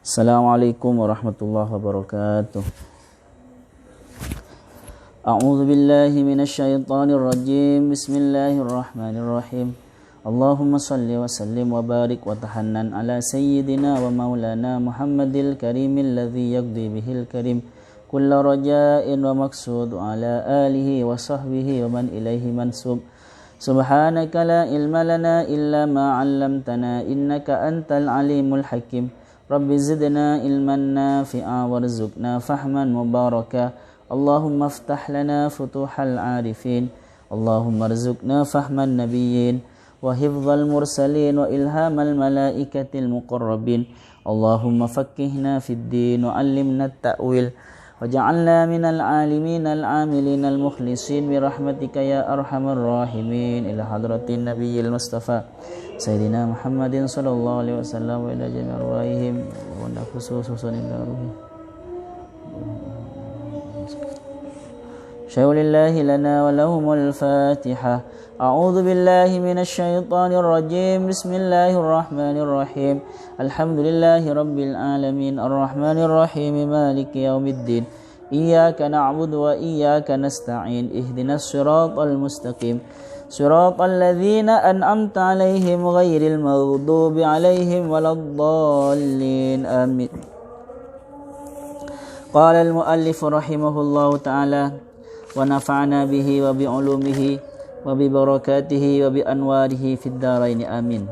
Assalamualaikum warahmatullahi wabarakatuh. A'udzu billahi minasyaitonir rajim. Bismillahirrahmanirrahim. Allahumma shalli wa sallim wa barik wa tahannan ala sayyidina wa maulana Muhammadil karimil ladzi yaqdi bihil karim kullu raja'in wa maqsud ala alihi wa sahbihi wa man ilaihi mansub. Subhanaka la ilma lana illa ma 'allamtana innaka antal alimul hakim. Rabbi zidna ilman nafi'a warzuqna fahman mubaraka. Allahumma aftah lana futuhal arifin. Allahumma arzuqna fahman nabiyyin wa hifdzal mursalin wa ilhamal malaikatil muqarrabin. Allahumma faqqihna fid din wa 'allimna at-ta'wil waj'alna minal alimin al-amilin al-mukhlisin bi rahmatika ya arhamar rahimin ila hadratin nabiyil mustafa sayyidina Muhammadin sallallahu alaihi wasallam wa ila jami'ir arwahihim wa khususan ila ruhi syaulillahi lana wa lahumul fatihah. A'udzu billahi minasy syaithanir rajim. Bismillahirrahmanirrahim. Alhamdulillahi rabbil alamin arrahmanir rahim maliki yaumiddin. Iyyaka na'budu wa iyyaka nasta'in. Ihdinas siratal mustaqim. Siratal ladzina an'amta 'alaihim ghairil maghdubi 'alaihim waladdallin. Amin. Qala al-muallif rahimahullahu ta'ala wa nafa'ana bihi wa bi 'ulumihi wa bi barakatihi wa bi anwarihi fid dharain amin.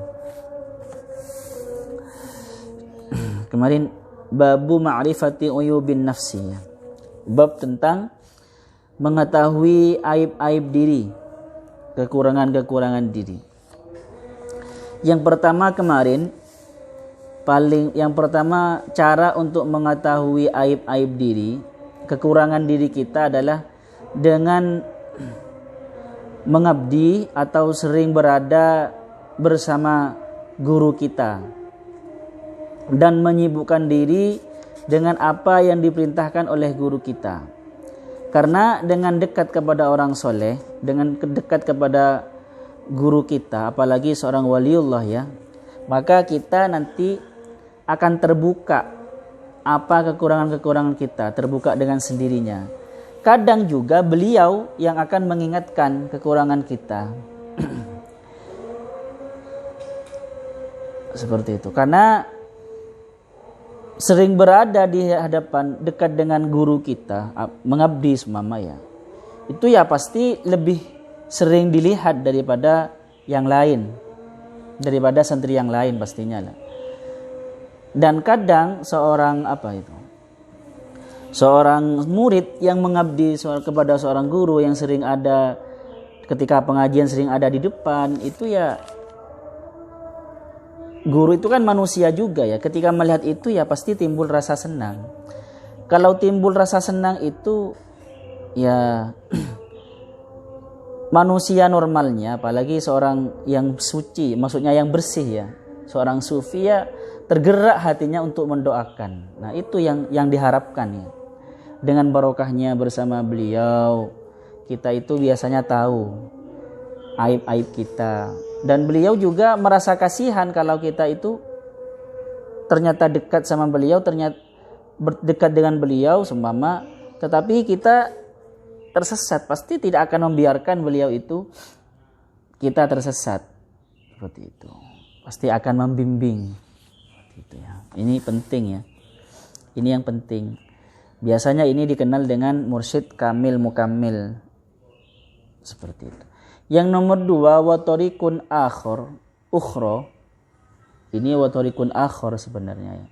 Kemarin babu ma'rifati uyubin nafsi, bab tentang mengetahui aib-aib diri, kekurangan-kekurangan diri. Yang pertama kemarin yang pertama cara untuk mengetahui aib-aib diri, kekurangan diri kita adalah dengan mengabdi atau sering berada bersama guru kita dan menyibukkan diri dengan apa yang diperintahkan oleh guru kita. Karena dengan dekat kepada orang soleh, dengan dekat kepada guru kita, apalagi seorang waliullah ya, maka kita nanti akan terbuka apa kekurangan-kekurangan kita, terbuka dengan sendirinya. Kadang juga beliau yang akan mengingatkan kekurangan kita. Seperti itu. Karena sering berada di hadapan dekat dengan guru kita, mengabdi semama ya. Itu ya pasti lebih sering dilihat daripada yang lain. Daripada santri yang lain pastinya lah. Dan kadang seorang murid yang mengabdi kepada seorang guru yang sering ada ketika pengajian, sering ada di depan, itu ya guru itu kan manusia juga ya. Ketika melihat itu ya pasti timbul rasa senang. Kalau timbul rasa senang itu ya manusia normalnya, apalagi seorang yang suci, maksudnya yang bersih ya, seorang sufi ya, tergerak hatinya untuk mendoakan. Nah itu yang diharapkan ya. Dengan barokahnya bersama beliau, kita itu biasanya tahu aib-aib kita. Dan beliau juga merasa kasihan kalau kita itu ternyata dekat sama beliau, ternyata dekat dengan beliau seumpama, tetapi kita tersesat. Pasti tidak akan membiarkan beliau itu kita tersesat. Seperti itu. Pasti akan membimbing. Seperti itu ya. Ini penting ya. Ini yang penting. Biasanya ini dikenal dengan mursyid kamil mukammil. Seperti itu. Yang nomor 2, watorikun ukhra. Ini watorikun akhor sebenarnya ya.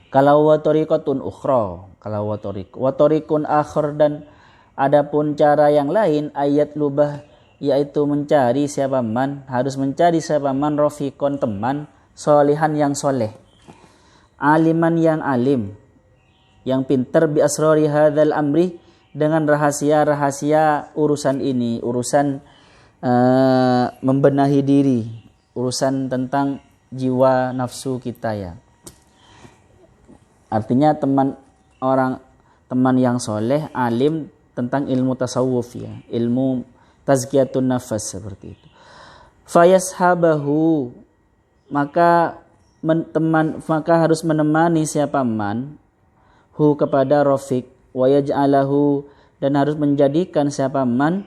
Kalau watorikotun ukhra, kalau watorikun akhor, dan adapun cara yang lain, ayat lubah, yaitu mencari siapa man, harus mencari siapa man rofikon, teman solihan yang soleh, aliman yang alim, yang pintar, bi asrori hadzal amri, dengan rahasia-rahasia urusan ini, urusan membenahi diri, urusan tentang jiwa nafsu kita ya. Artinya teman yang soleh, alim tentang ilmu tasawuf ya, ilmu tazkiyatun nafas seperti itu. Fayashabahu, maka maka harus menemani siapa man hu kepada Rafiq, wa yaj'alahu dan harus menjadikan siapa man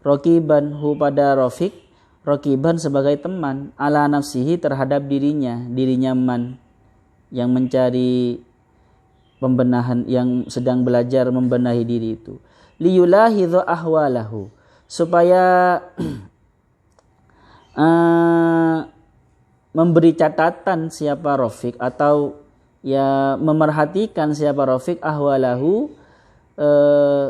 raqiban hu pada Rafiq, raqiban sebagai teman ala nafsihi terhadap dirinya man yang mencari pembenahan, yang sedang belajar membenahi diri itu, liyulahidhu ahwalahu supaya memberi catatan siapa Rafiq atau ya memerhatikan siapa Rafiq ahwalahu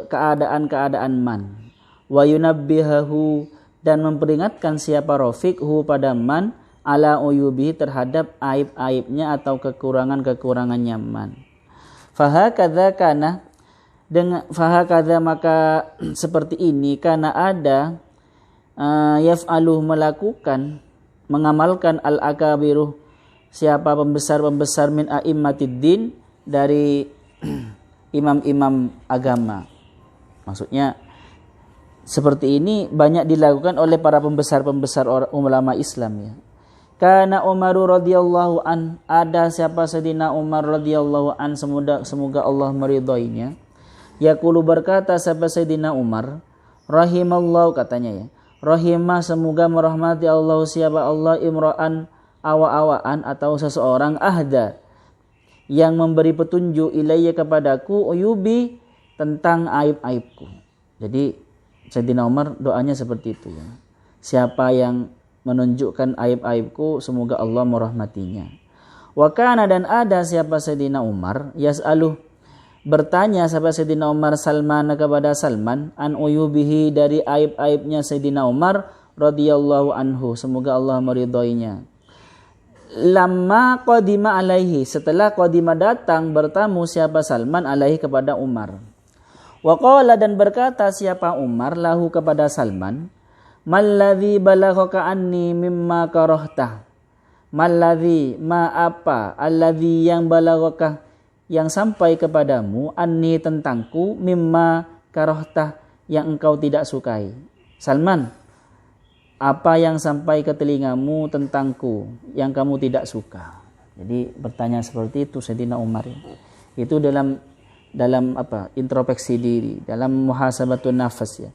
keadaan-keadaan man, wa yunabbihahu dan memperingatkan siapa Rafiq hu pada man ala uyubihi terhadap aib-aibnya atau kekurangan-kekurangannya man. Fahakadza kana dengan fahakadza maka seperti ini karena ada yaf'aluh melakukan mengamalkan al-akabiruh siapa pembesar-pembesar min a'immatiddin dari imam-imam agama. Maksudnya seperti ini banyak dilakukan oleh para pembesar-pembesar ulama Islam ya. Karena Umar radhiyallahu an, ada siapa Sayyidina Umar radhiyallahu an, semoga Allah meridhoinya. Yaqulu berkata siapa Sayyidina Umar, rahimallahu katanya ya. Rahimah semoga merahmati Allah siapa Allah imra'an awa-awaan atau seseorang ahda yang memberi petunjuk ilayya kepadaku uyubi tentang aib-aibku. Jadi Sayyidina Umar doanya seperti itu ya. Siapa yang menunjukkan aib-aibku semoga Allah merahmatinya. Wa kana dan ada siapa Sayyidina Umar yas'aluh bertanya siapa Sayyidina Umar Salman kepada Salman an uyubihi dari aib-aibnya Sayyidina Umar radhiyallahu anhu semoga Allah meridhoinya. Lamma qadima alaihi setelah qadima datang bertamu siapa Salman alaihi kepada Umar. Wa qala dan berkata siapa Umar lahu kepada Salman, malladzi balaghaka anni mimma karahta. Malladzi ma apa alladzi yang balaghaka yang sampai kepadamu anni tentangku mimma karahta yang engkau tidak sukai. Salman, apa yang sampai ke telingamu tentangku yang kamu tidak suka? Jadi bertanya seperti itu Sayyidina Umar ya. Itu dalam introspeksi diri, dalam muhasabatun nafas ya.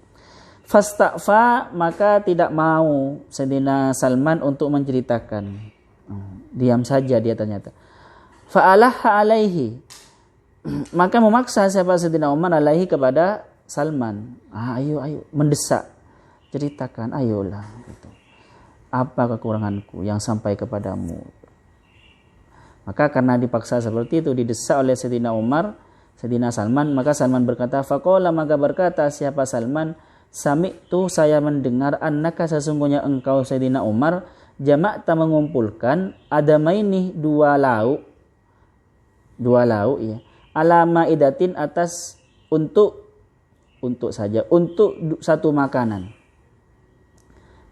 Fasta'fa maka tidak mau Sayyidina Salman untuk menceritakan. Diam saja dia ternyata. Fa'alaha alaihi maka memaksa siapa Sayyidina Umar alaihi kepada Salman. Ayo mendesak, ceritakan ayolah gitu. Apa kekuranganku yang sampai kepadamu? Maka karena dipaksa seperti itu didesak oleh Sayyidina Umar, Sayyidina Salman, maka Salman berkata faqala maka berkata siapa Salman, sami'tu saya mendengar annaka sesungguhnya engkau Sayyidina Umar jama'ta mengumpulkan adamaini dua lauk ya ala maidatin atas untuk satu makanan.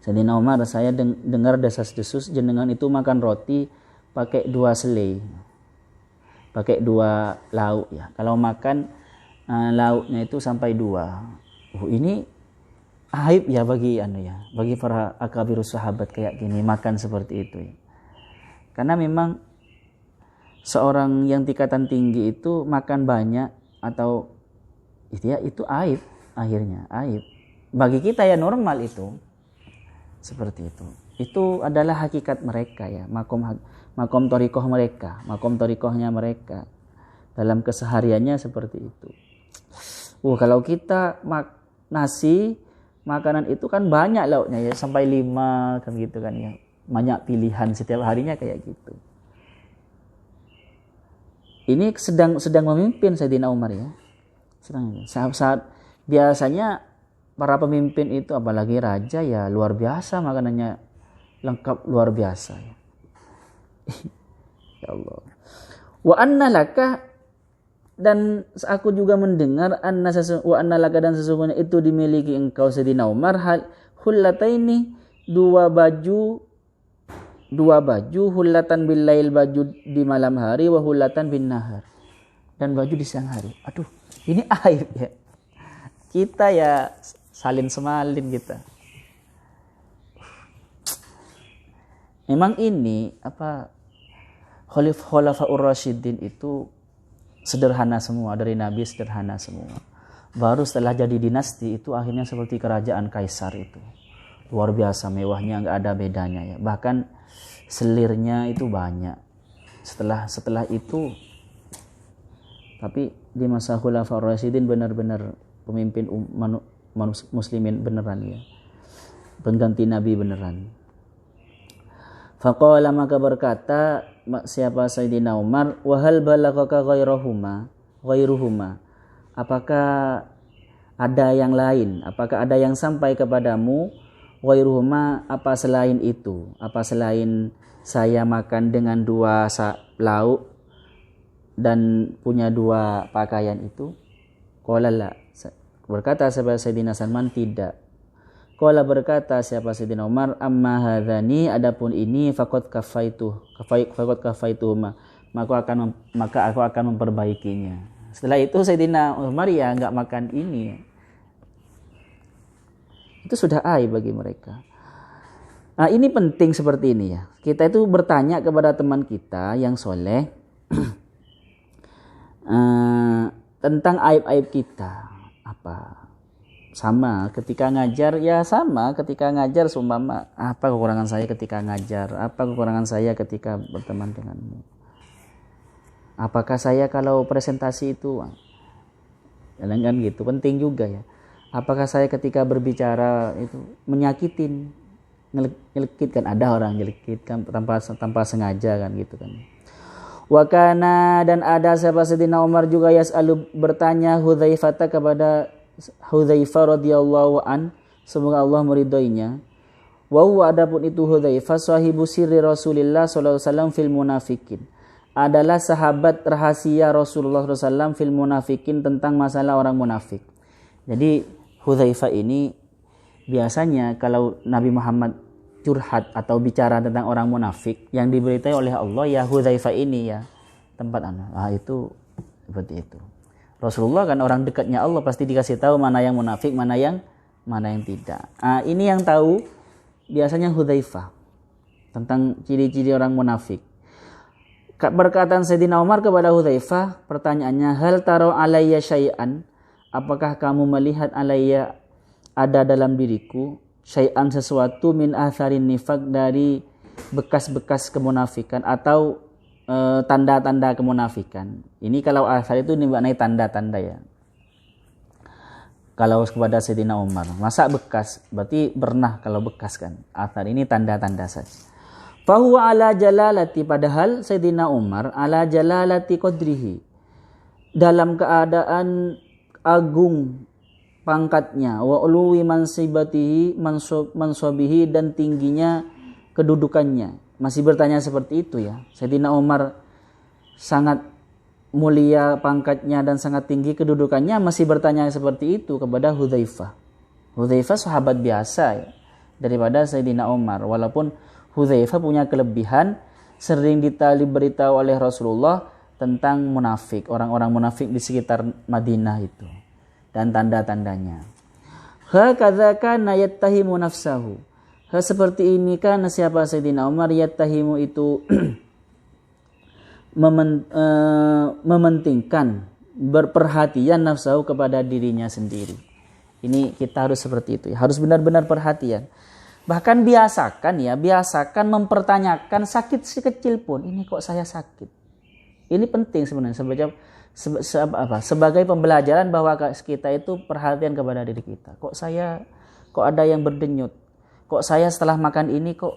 Sayyidina Umar saya dengar desas-desus jenengan itu makan roti pakai dua selai, pakai dua lauk ya. Kalau makan lauknya itu sampai dua. Ini aib ya bagi para akabirus sahabat kayak gini makan seperti itu ya. Karena memang seorang yang tingkatan tinggi itu makan banyak atau itu aib, akhirnya aib. Bagi kita ya normal itu. Seperti itu. Itu adalah hakikat mereka ya, makom thariqah mereka, makom thariqahnya mereka. Dalam kesehariannya seperti itu. Kalau kita nasi makanan itu kan banyak lauknya ya, sampai 5 kan gitu kan ya. Banyak pilihan setiap harinya kayak gitu. Ini sedang memimpin Sayyidina Umar ya. Saat biasanya para pemimpin itu apalagi raja ya luar biasa makanannya lengkap luar biasa ya. Ya Allah. Wa anna laka dan aku juga mendengar wa anna laka dan sesungguhnya itu dimiliki engkau Sayyidina Umar hullataini dua baju hullatan bil lail baju di malam hari wa hullatan bin nahar dan baju di siang hari. Aduh, ini aib ya. Kita ya salin semalin kita. Memang ini Khulafaur Rasyidin itu sederhana semua, dari Nabi sederhana semua. Baru setelah jadi dinasti itu akhirnya seperti kerajaan kaisar itu. Luar biasa mewahnya, nggak ada bedanya ya. Bahkan selirnya itu banyak. Setelah itu, tapi di masa Khulafaur Rasyidin benar-benar pemimpin muslimin beneran ya. Pengganti Nabi beneran. Faqala, maka berkata siapa Sayyidina Umar, wa hal balagaka ghairuhuma, apakah ada yang lain, apakah ada yang sampai kepadamu, ghairuhuma, apa selain itu, apa selain saya makan dengan 2 lauk dan punya 2 pakaian itu? Qala la, berkata Sayyidina Salman, tidak. Qala, berkata siapa Sayyidina Umar, amma hadzani, adapun ini faqad kafaituhuma, maka aku akan memperbaikinya. Setelah itu Sayyidina Umar ya enggak makan ini. Itu sudah aib bagi mereka. Nah, ini penting seperti ini ya. Kita itu bertanya kepada teman kita yang soleh tentang aib-aib kita. Apa? Sama ketika ngajar ya, sama ketika ngajar seumpama, apa kekurangan saya ketika ngajar, apa kekurangan saya ketika berteman denganmu, apakah saya kalau presentasi itu kan gitu, penting juga ya. Apakah saya ketika berbicara itu menyakitin, nyelekit, kan ada orang nyelekit kan tanpa sengaja kan gitu kan. Wakana, dan ada siapa Sayyidina Umar juga yas'alu, bertanya Hudzaifah kepada Hudzaifah radhiyallahu an, semoga Allah meridhoinya. Wa huwa, adapun itu Hudzaifah, sahibu sirri Rasulillah sallallahu alaihi wasallam fil munafikin, adalah sahabat rahasia Rasulullah sallallahu alaihi wasallam fil munafikin, tentang masalah orang munafik. Jadi Hudzaifah ini biasanya kalau Nabi Muhammad curhat atau bicara tentang orang munafik yang diberitahu oleh Allah, ya Hudzaifah ini ya tempat itu seperti itu. Rasulullah kan orang dekatnya Allah, pasti dikasih tahu mana yang munafik, mana yang tidak. Ini yang tahu biasanya Hudzaifah tentang ciri-ciri orang munafik. Berkataan Sayyidina Umar kepada Hudzaifah, pertanyaannya, hal taro alayya syai'an, apakah kamu melihat alayya, ada dalam diriku, syai'an, sesuatu, min atharin nifaq, dari bekas-bekas kemunafikan atau tanda-tanda kemunafikan. Ini kalau athar itu dimaknai tanda-tanda ya. Kalau kepada Sayyidina Umar, masa bekas, berarti pernah, kalau bekas kan. Athar ini tanda-tanda saja. Fahuwa ala jalalati, padahal Sayyidina Umar ala jalalati qadrihi, dalam keadaan agung pangkatnya, wa uluwi mansibatihi, mansobihi, dan tingginya kedudukannya. Masih bertanya seperti itu ya. Sayyidina Umar sangat mulia pangkatnya dan sangat tinggi kedudukannya, masih bertanya seperti itu kepada Hudzaifah. Hudzaifah sahabat biasa ya, daripada Sayyidina Umar. Walaupun Hudzaifah punya kelebihan, sering diberitahu oleh Rasulullah tentang munafik, orang-orang munafik di sekitar Madinah itu, dan tanda-tandanya. Hakadza kana yattahimu nafsahu, seperti ini kan siapa Sayyidina Umar, yattahimu itu mementingkan, berperhatian nafsahu, kepada dirinya sendiri. Ini kita harus seperti itu ya, harus benar-benar perhatian. Bahkan biasakan mempertanyakan sakit sekecil pun, ini kok saya sakit. Ini penting sebenarnya sebagai pembelajaran bahwa kita itu perhatian kepada diri kita. Kok ada yang berdenyut? Kok saya setelah makan ini kok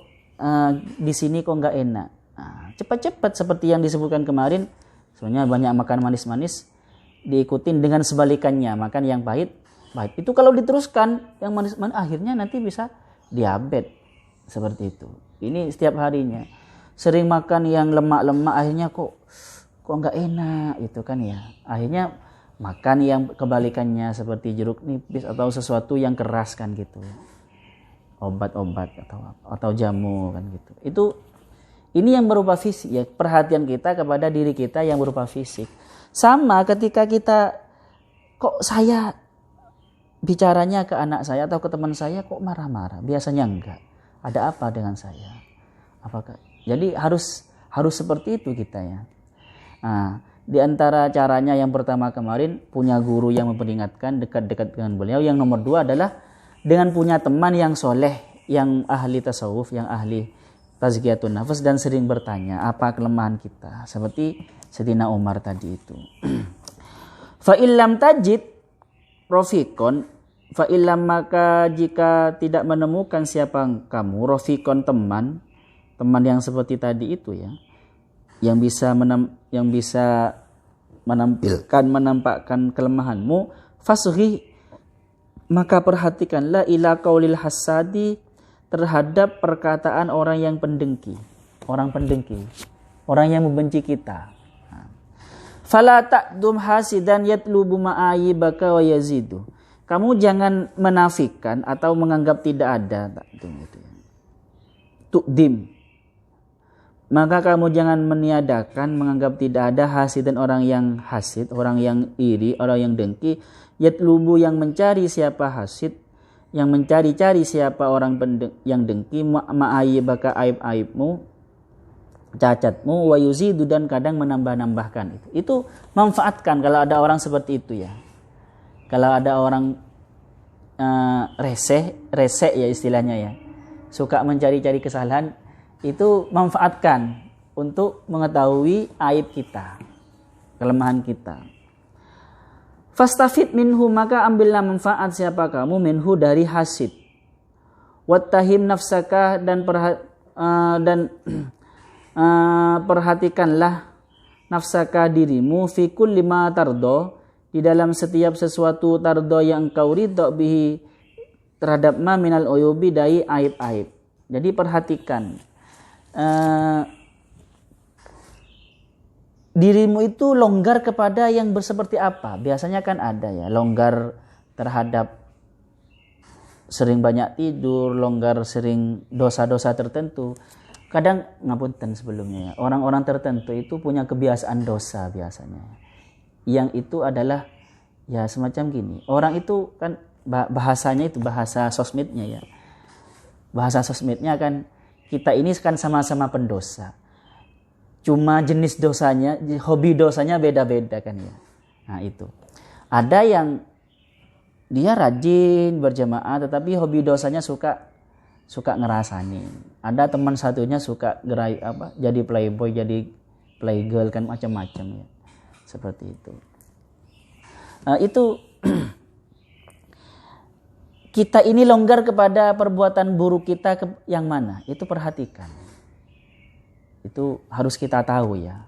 di sini kok nggak enak? Cepat-cepat seperti yang disebutkan kemarin, sebenarnya banyak makan manis-manis, diikutin dengan sebalikannya, makan yang pahit. Itu kalau diteruskan yang manis-manis, akhirnya nanti bisa diabetes seperti itu. Ini setiap harinya. Sering makan yang lemak-lemak, akhirnya kok nggak enak itu kan ya. Akhirnya makan yang kebalikannya, seperti jeruk nipis atau sesuatu yang keras kan gitu. Obat-obat atau jamu kan gitu. Ini yang berupa fisik ya, perhatian kita kepada diri kita yang berupa fisik. Sama ketika kita, kok saya bicaranya ke anak saya atau ke teman saya kok marah-marah, biasanya enggak. Ada apa dengan saya? Apakah? Jadi harus Harus seperti itu kita ya. Nah, di antara caranya yang pertama kemarin punya guru yang memperingatkan, dekat-dekat dengan beliau. Yang nomor 2 adalah dengan punya teman yang soleh, yang ahli tasawuf, yang ahli tazkiyatun nafas dan sering bertanya apa kelemahan kita. Seperti Sayyidina Umar tadi itu. Fa illam tajid rofikon, fa illam maka jika tidak menemukan siapa kamu, rofikon teman yang seperti tadi itu ya, yang bisa menampakkan kelemahanmu, fasghi maka perhatikanlah ila qaulil hasadi terhadap perkataan orang yang pendengki, orang yang membenci kita. Fala ta'dum hasidan yatlubu ma'ayibaka wa yazidu. Kamu jangan menafikan atau menganggap tidak ada. Tu'dim. Maka kamu jangan meniadakan, menganggap tidak ada hasidan orang yang hasid, orang yang iri, orang yang dengki. Yatlubu yang mencari siapa hasid, yang mencari-cari siapa orang yang dengki, ma'ayibaka aib-aibmu, cacatmu, wa yuzidu dan kadang menambah-nambahkan. Itu manfaatkan kalau ada orang seperti itu ya. Kalau ada orang resek ya istilahnya ya, suka mencari-cari kesalahan, itu manfaatkan untuk mengetahui aib kita, kelemahan kita. Fastafid minhu maka ambillah manfaat siapa kamu minhu dari hasid. Wattahim nafsaka dan perhatikanlah nafsaka dirimu fi kulli ma tardo di dalam setiap sesuatu tardo yang engkau ridho bihi terhadap ma minal uyubi dari aib-aib. Jadi perhatikan dirimu itu longgar kepada yang seperti apa. Biasanya kan ada ya, longgar terhadap sering banyak tidur, longgar sering dosa-dosa tertentu. Kadang ngapunten sebelumnya ya, orang-orang tertentu itu punya kebiasaan dosa biasanya. Yang itu adalah ya semacam gini. Orang itu kan bahasanya itu bahasa sosmednya ya. Bahasa sosmednya kan kita ini kan sama-sama pendosa. Cuma jenis dosanya, hobi dosanya beda-beda kan ya. Nah itu. Ada yang dia rajin berjamaah tetapi hobi dosanya suka ngerasain. Ada teman satunya suka jadi playboy, jadi playgirl kan macam-macam ya. Seperti itu. Itu kita ini longgar kepada perbuatan buruk kita yang mana? Itu perhatikan. Itu harus kita tahu ya.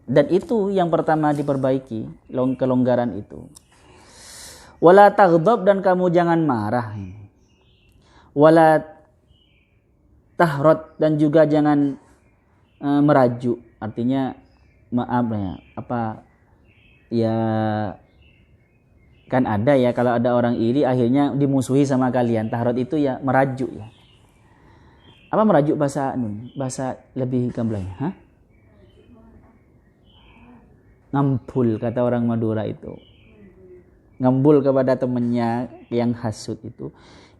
Dan itu yang pertama diperbaiki, kelonggaran itu. Wala taghdab dan kamu jangan marah. Wala tahrot dan juga jangan merajuk. Artinya maaf ya kan ada ya kalau ada orang iri akhirnya dimusuhi sama kalian. Tahrot itu ya merajuk ya. Apa merajuk bahasa lebih gamblang? Ngampul kata orang Madura itu. Ngambul kepada temannya yang hasud itu.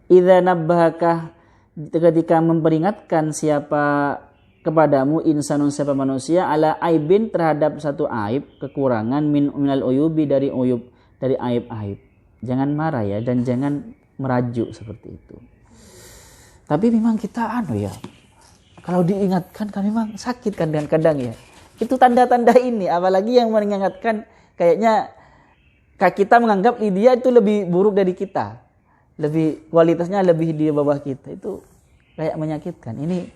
Idza nabbahaka ketika memperingatkan siapa kepadamu insanun siapa manusia ala aibin terhadap satu aib, kekurangan minal uyubi dari uyub, dari aib-aib. Jangan marah ya dan jangan merajuk seperti itu. Tapi memang kita ya. Kalau diingatkan kan memang sakit kadang-kadang ya. Itu tanda-tanda ini, apalagi yang mengingatkan kayaknya kita menganggap dia itu lebih buruk dari kita. Lebih kualitasnya lebih di bawah kita. Itu kayak menyakitkan. Ini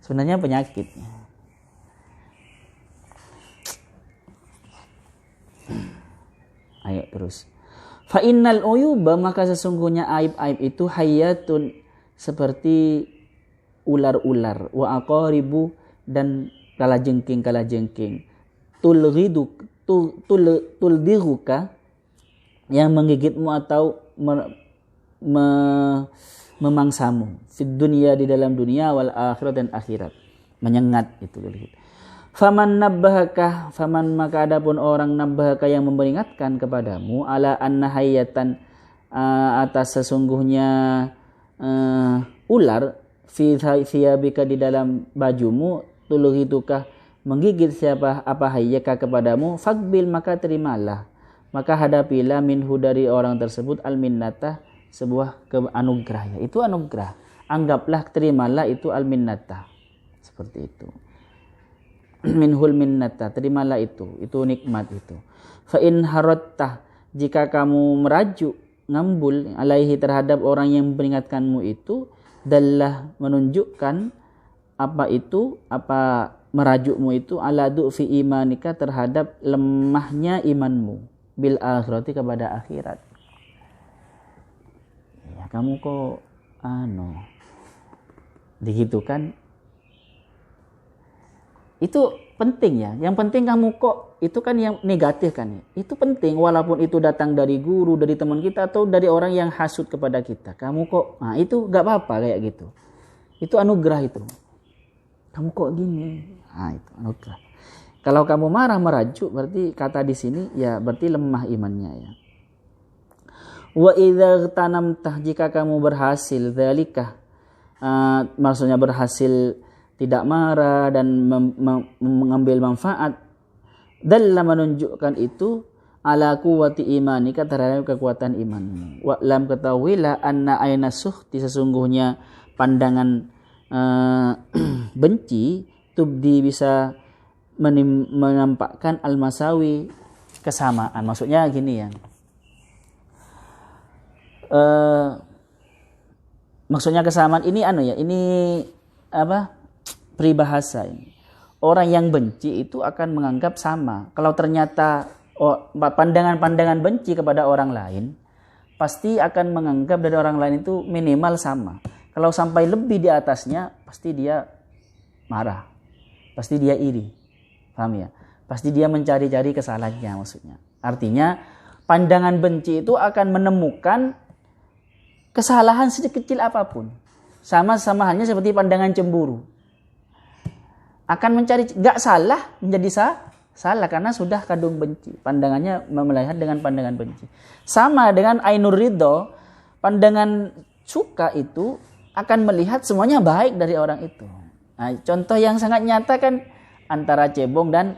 sebenarnya penyakitnya. Ayo terus. Fa innal uyuba maka sesungguhnya aib-aib itu hayatun seperti ular-ular wa aqaribu dan kalajengking tuldiruka yang menggigitmu atau memangsamu fid dunya di dalam dunia wal akhirat dan akhirat menyengat itu. Faman maka adapun orang nabbahaka yang memperingatkan kepadamu ala anna hayatan atas sesungguhnya ular fi thiyabika di dalam bajumu yaqtuluhitukah menggigit siapa apa hayyaka kepadamu, fakbil maka terimalah, maka hadapilah minhu dari orang tersebut al-minnatah sebuah anugerah, ya. Itu anugerah, anggaplah terimalah itu al-minnatah, seperti itu. Minhul minnatah, terimalah itu nikmat itu. Fa in harattah, jika kamu merajuk ngambul alaihi terhadap orang yang memperingatkanmu itu, dallah menunjukkan apa merajukmu itu ala du'fi imanika terhadap lemahnya imanmu bil akhirati kepada akhirat. Ya, kamu kok begitu kan? Itu penting ya. Yang penting kamu kok, itu kan yang negatif kan ya. Itu penting walaupun itu datang dari guru, dari teman kita atau dari orang yang hasut kepada kita. Kamu kok, itu gak apa-apa kayak gitu. Itu anugerah itu. Kamu kok gini? Itu anugerah. Kalau kamu marah merajuk, berarti kata di sini ya berarti lemah imannya ya. Wa idza tanamtah, jika kamu berhasil dzalika, maksudnya berhasil tidak marah dan mengambil manfaat, dalla menunjukkan itu ala quwwati imanika terhadap kekuatan imanmu. Wa lam ketahuilah anna aina suhti, sesungguhnya pandangan benci tubdi bisa menampakkan al-masawi, kesamaan. Maksudnya gini ya. Maksudnya kesamaan ini ini peribahasa ini. Orang yang benci itu akan menganggap sama. Kalau ternyata pandangan-pandangan benci kepada orang lain, pasti akan menganggap dari orang lain itu minimal sama. Kalau sampai lebih di atasnya, pasti dia marah. Pasti dia iri. Paham ya? Pasti dia mencari-cari kesalahannya maksudnya. Artinya, pandangan benci itu akan menemukan kesalahan sekecil apapun. Sama halnya seperti pandangan cemburu. Akan mencari, gak salah menjadi salah karena sudah kadung benci. Pandangannya melihat dengan pandangan benci. Sama dengan ainur ridho, pandangan suka itu akan melihat semuanya baik dari orang itu. Nah, contoh yang sangat nyata kan antara cebong dan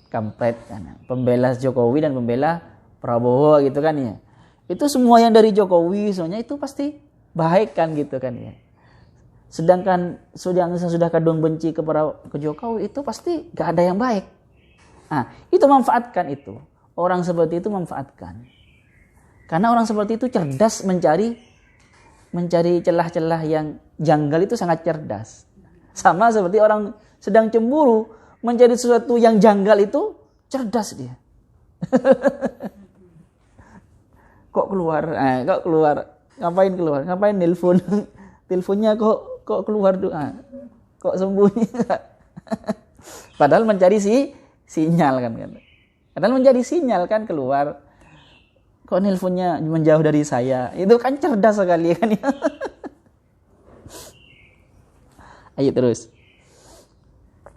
kampret kan. Pembela Jokowi dan pembela Prabowo gitu kan ya. Itu semua yang dari Jokowi semuanya itu pasti baik kan gitu kan ya. Sedangkan sudah kadung benci ke Jokowi itu pasti gak ada yang baik. Itu manfaatkan itu. Orang seperti itu manfaatkan. Karena orang seperti itu cerdas mencari celah-celah yang janggal itu sangat cerdas. Sama seperti orang sedang cemburu mencari sesuatu yang janggal itu cerdas dia. Kok keluar? Ngapain keluar? Ngapain nelpon? Teleponnya kok keluar doa, kok sembunyi. Padahal mencari sinyal kan. Padahal mencari sinyal kan keluar. Kok nelponnya menjauh dari saya? Itu kan cerdas sekali kan ya. Ayo terus.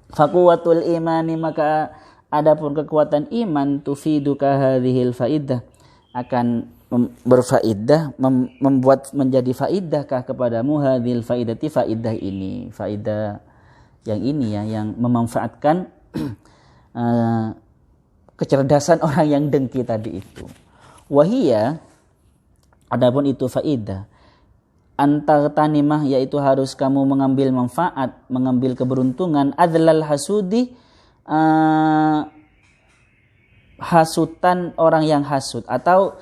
Faquwatul imani, maka adapun kekuatan iman tufiduka hadhil faidah, akan berfaidah, membuat menjadi faidahkah kepadamu hadhil faidati, faidah ini, faidah yang ini ya, yang memanfaatkan kecerdasan orang yang dengki tadi itu. Wahia, adapun itu faidah, antar tanimah, yaitu harus kamu mengambil manfaat, mengambil keberuntungan, adlal hasudi, hasutan orang yang hasud, atau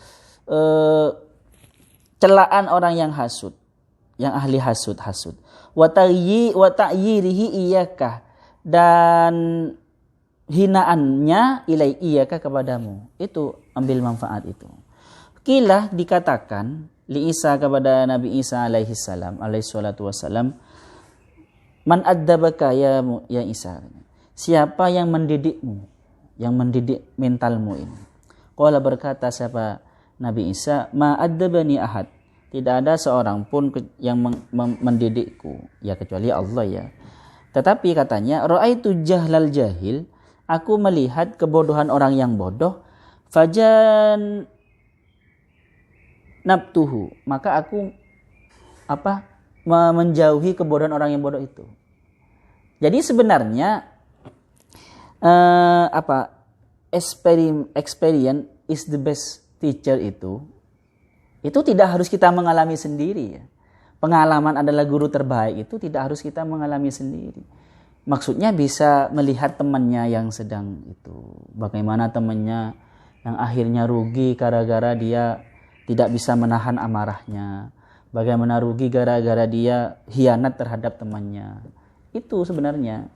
celaan orang yang hasud, yang ahli hasud. Wa ta'yirihi iyakah, dan hinaannya iyakah kepadamu. Itu ambil manfaat itu. Kilah dikatakan li Isa kepada Nabi Isa alaihi salatu wassalam, man addabaka ya Isa, siapa yang mendidikmu, yang mendidik mentalmu ini. Qala, berkata siapa Nabi Isa, ma addabani ahad, tidak ada seorang pun yang mendidikku, ya kecuali Allah ya. Tetapi katanya, ra'aitu jahlal jahil, aku melihat kebodohan orang yang bodoh, fajan nabtuhu, maka aku menjauhi kebodohan orang yang bodoh itu. Jadi sebenarnya experience is the best teacher itu tidak harus kita mengalami sendiri ya. Pengalaman adalah guru terbaik itu tidak harus kita mengalami sendiri. Maksudnya bisa melihat temannya yang sedang itu, bagaimana temannya yang akhirnya rugi gara-gara dia tidak bisa menahan amarahnya, bagaimana rugi gara-gara dia khianat terhadap temannya. Itu sebenarnya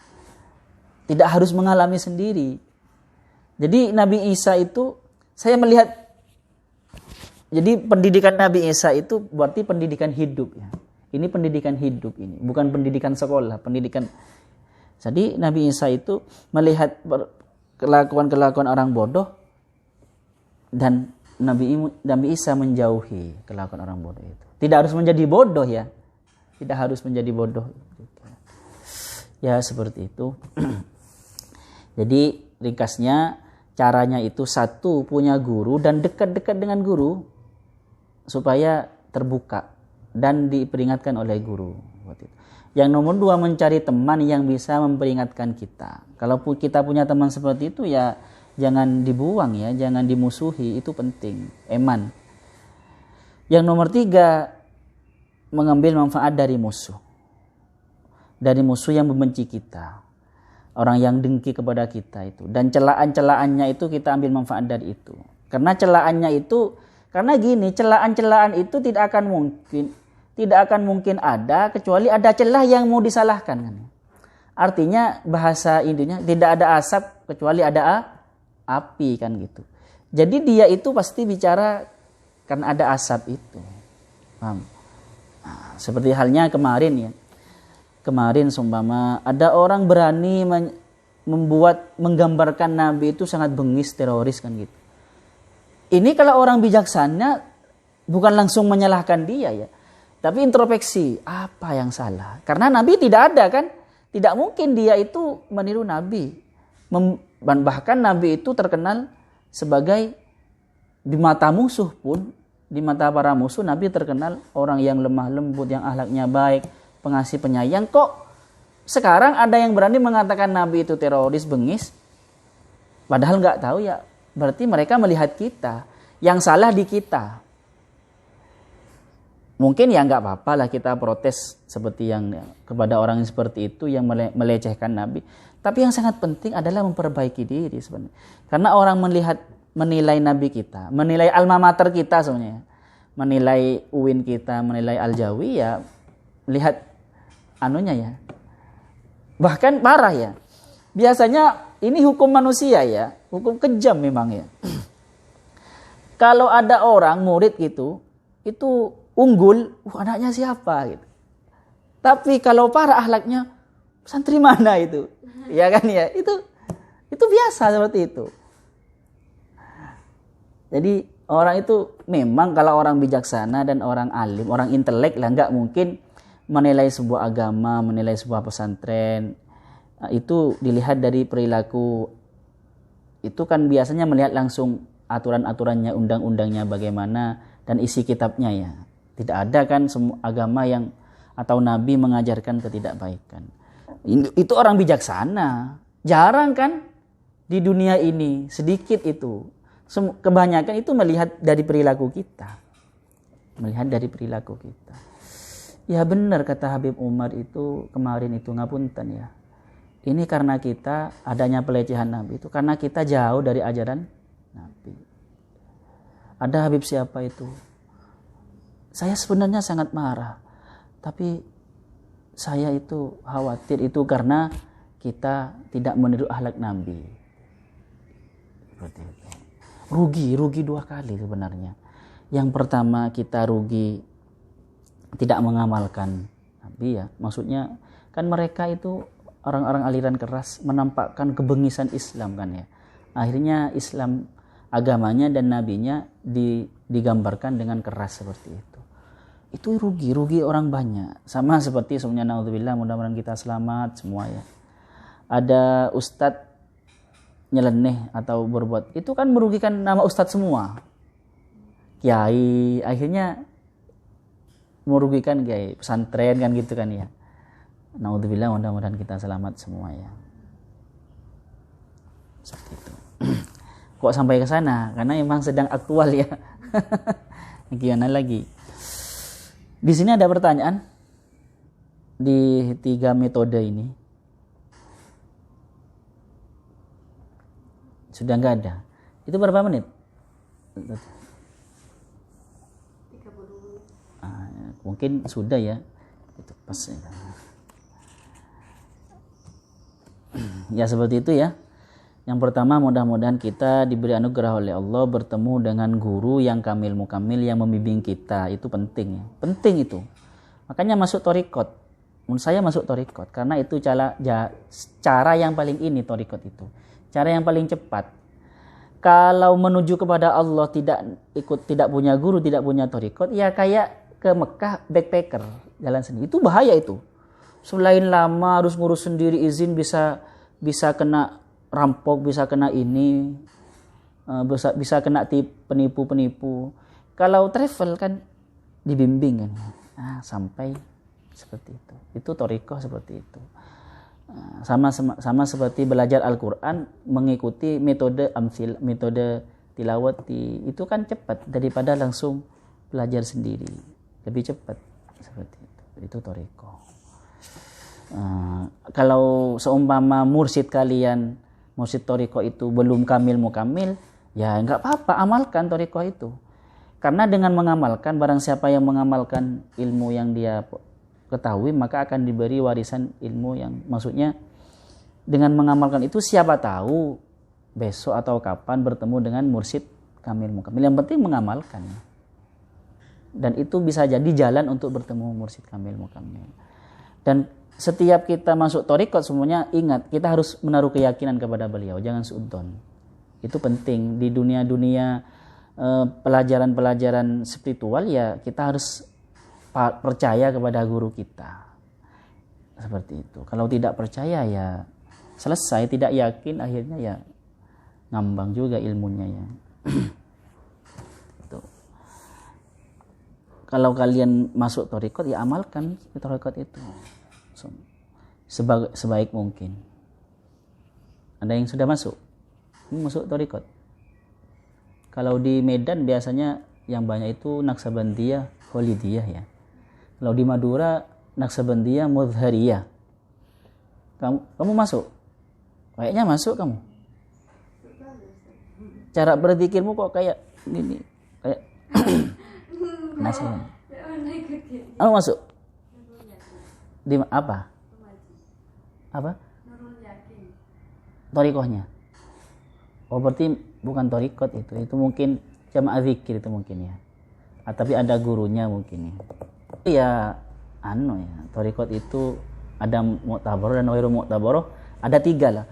tidak harus mengalami sendiri. Jadi Nabi Isa itu saya melihat, jadi pendidikan Nabi Isa itu berarti pendidikan hidup ya. Ini pendidikan hidup ini, bukan pendidikan sekolah, pendidikan. Jadi Nabi Isa itu melihat kelakuan-kelakuan orang bodoh dan Nabi Isa menjauhi kelakuan orang bodoh itu. Tidak harus menjadi bodoh ya. Tidak harus menjadi bodoh. Ya seperti itu. Jadi ringkasnya caranya itu satu, punya guru dan dekat-dekat dengan guru supaya terbuka dan diperingatkan oleh guru. Yang nomor dua, mencari teman yang bisa memperingatkan kita. Kalau kita punya teman seperti itu ya jangan dibuang ya, jangan dimusuhi, itu penting. Eman. Yang nomor tiga, mengambil manfaat dari musuh. Dari musuh yang membenci kita. Orang yang dengki kepada kita itu. Dan celaan-celaannya itu kita ambil manfaat dari itu. Karena celaannya itu, karena gini, celaan-celaan itu tidak akan mungkin ada kecuali ada celah yang mau disalahkan kan. Artinya bahasa Indonya tidak ada asap kecuali ada api kan gitu. Jadi dia itu pasti bicara karena ada asap itu. Paham? Nah, seperti halnya kemarin ya. Kemarin seumpama ada orang berani menggambarkan Nabi itu sangat bengis, teroris kan gitu. Ini kalau orang bijaksana bukan langsung menyalahkan dia ya. Tapi introspeksi, apa yang salah? Karena Nabi tidak ada kan? Tidak mungkin dia itu meniru Nabi. Bahkan Nabi itu terkenal sebagai di mata musuh pun, di mata para musuh Nabi terkenal orang yang lemah lembut, yang akhlaknya baik, pengasih penyayang. Kok sekarang ada yang berani mengatakan Nabi itu teroris, bengis? Padahal nggak tahu ya. Berarti mereka melihat kita. Yang salah di kita. Mungkin ya nggak apa-apa lah kita protes seperti yang kepada orang yang seperti itu yang melecehkan Nabi. Tapi yang sangat penting adalah memperbaiki diri sebenarnya. Karena orang menilai Nabi kita, menilai alma mater kita sebenarnya, menilai UIN kita, menilai Al-Jawi ya, lihat anunya ya. Bahkan parah ya. Biasanya ini hukum manusia ya, hukum kejam memang ya. Kalau ada orang murid gitu, itu unggul, anaknya siapa gitu. Tapi kalau parah akhlaknya, santri mana itu? Ya kan ya, itu biasa seperti itu. Jadi orang itu memang kalau orang bijaksana dan orang alim, orang intelek lah nggak mungkin menilai sebuah agama, menilai sebuah pesantren. Itu dilihat dari perilaku. Itu kan biasanya melihat langsung aturan-aturannya, undang-undangnya bagaimana dan isi kitabnya ya. Tidak ada kan semua agama yang atau nabi mengajarkan ketidakbaikan. Itu orang bijaksana. Jarang kan di dunia ini, sedikit itu. Kebanyakan itu melihat dari perilaku kita. Melihat dari perilaku kita. Ya benar kata Habib Umar itu kemarin itu, ngapunten ya. Ini karena kita adanya pelecehan Nabi itu karena kita jauh dari ajaran Nabi. Ada Habib siapa itu? Saya sebenarnya sangat marah. Tapi saya itu khawatir itu karena kita tidak meniru akhlak Nabi. Seperti itu. Rugi dua kali sebenarnya. Yang pertama kita rugi tidak mengamalkan Nabi ya. Maksudnya kan mereka itu orang-orang aliran keras menampakkan kebengisan Islam kan ya. Akhirnya Islam agamanya dan nabinya digambarkan dengan keras seperti itu. Itu rugi orang banyak. Sama seperti sebenarnya naudzubillah, mudah-mudahan kita selamat semua ya. Ada ustadz nyeleneh atau berbuat, itu kan merugikan nama ustadz semua. Kiai akhirnya merugikan kiai pesantren kan gitu kan ya. Naudzubillah, mudah-mudahan kita selamat semua ya. Seperti itu. Kok sampai ke sana? Karena memang sedang aktual ya. Gimana lagi? Di sini ada pertanyaan di 3 metode ini. Sudah nggak ada. Itu berapa menit? 30. Mungkin sudah ya. Itu pas ya. Ya seperti itu ya. Yang pertama, mudah-mudahan kita diberi anugerah oleh Allah bertemu dengan guru yang kamil mukamil yang membimbing kita. Itu penting ya. Penting itu. Makanya masuk thariqat. Menurut saya masuk thariqat karena itu cara yang paling ini thariqat itu. Cara yang paling cepat. Kalau menuju kepada Allah tidak punya guru, tidak punya thariqat, ya kayak ke Mekah backpacker, jalan sendiri. Itu bahaya itu. Selain lama harus ngurus sendiri, izin bisa kena rampok, bisa kena ini, bisa kena penipu. Kalau travel kan dibimbing kan, sampai seperti itu. Itu thariqah seperti itu. Sama seperti belajar Al-Quran, mengikuti metode amsil, metode tilawat itu kan cepat daripada langsung belajar sendiri, lebih cepat seperti itu. Itu thariqah. Kalau seumpama mursyid thariqah itu belum kamil mukamil, ya nggak apa-apa, amalkan thariqah itu. Karena dengan mengamalkan, barang siapa yang mengamalkan ilmu yang dia ketahui, maka akan diberi warisan ilmu yang, maksudnya dengan mengamalkan itu siapa tahu besok atau kapan bertemu dengan mursyid kamil mukamil. Yang penting mengamalkan. Dan itu bisa jadi jalan untuk bertemu mursyid kamil mukamil. Dan setiap kita masuk thariqat, semuanya ingat, kita harus menaruh keyakinan kepada beliau, jangan suudzon. Itu penting di dunia pelajaran spiritual ya, kita harus percaya kepada guru kita. Seperti itu. Kalau tidak percaya ya selesai, tidak yakin, akhirnya ya ngambang juga ilmunya ya. Itu. Kalau kalian masuk thariqat ya amalkan thariqat itu sebaik mungkin. Ada yang sudah masuk thariqat. Kalau di Medan biasanya yang banyak itu Naksabandiyah, Khalidiyah ya. Kalau di Madura Naksabandiyah, Mudhariyah. Kamu masuk? Kayaknya masuk kamu. Cara berzikirmu kok kayak gini, kayak penasaran. Kamu masuk? Di apa? Thariqahnya. Oh berarti bukan thariqat itu mungkin jamaah zikir itu mungkin ya. Tapi ada gurunya mungkin ya. Thariqat itu ada mu'tabarah dan ghairu mu'tabarah. Ada 3 lah.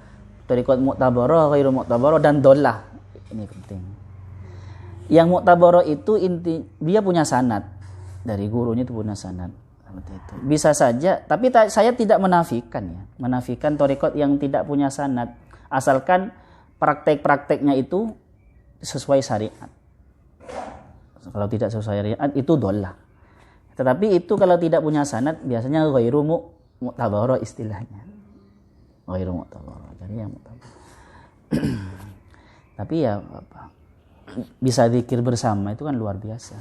Thariqat mu'tabarah, ghairu mu'tabarah, dan dollah. Ini penting. Yang mu'tabarah itu dia punya sanad. Dari gurunya itu punya sanad. Seperti itu. Bisa saja, tapi saya tidak menafikan thariqat yang tidak punya sanad. Asalkan praktek-prakteknya itu sesuai syariat. Kalau tidak sesuai syariat itu dollah. Tetapi itu kalau tidak punya sanad biasanya ghairu mu'tabarah istilahnya. Ghairu mu'tabarah. Jadi yang mu'tabarah. Tapi ya bisa zikir bersama itu kan luar biasa.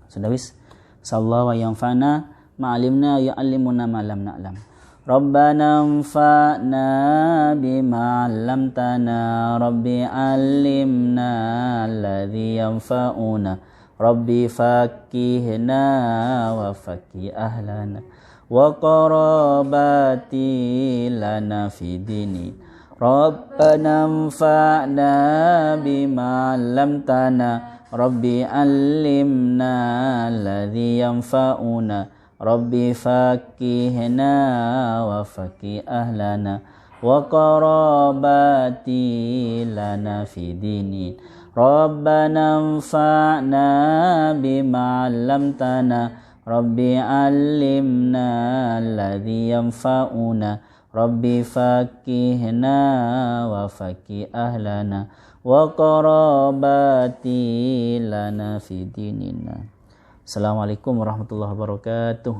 Sudah wis. Sallallahu wa yanfa'na ma'alimna ya'allimuna ma lam na'lam. Rabbana anfa'na bima 'allamtana, Rabbi 'allimna alladhi yanfa'una. Rabbi fakihna wa fakih ahlana wa qarabati lana fi dini. Rabbana anfa'na bima 'allamtana, Rabbi 'allimna alladhi yanfa'una. Rabbi fakihna wa fakih ahlana wa qarabati lana fi dini. Rabbana anfa'na bima 'allamtana, Rabbi 'allimna alladhi yanfa'una. Rabbi fakihna wa fakih ahlana wa qarabati lana fi dinina. Assalamualaikum warahmatullahi wabarakatuh.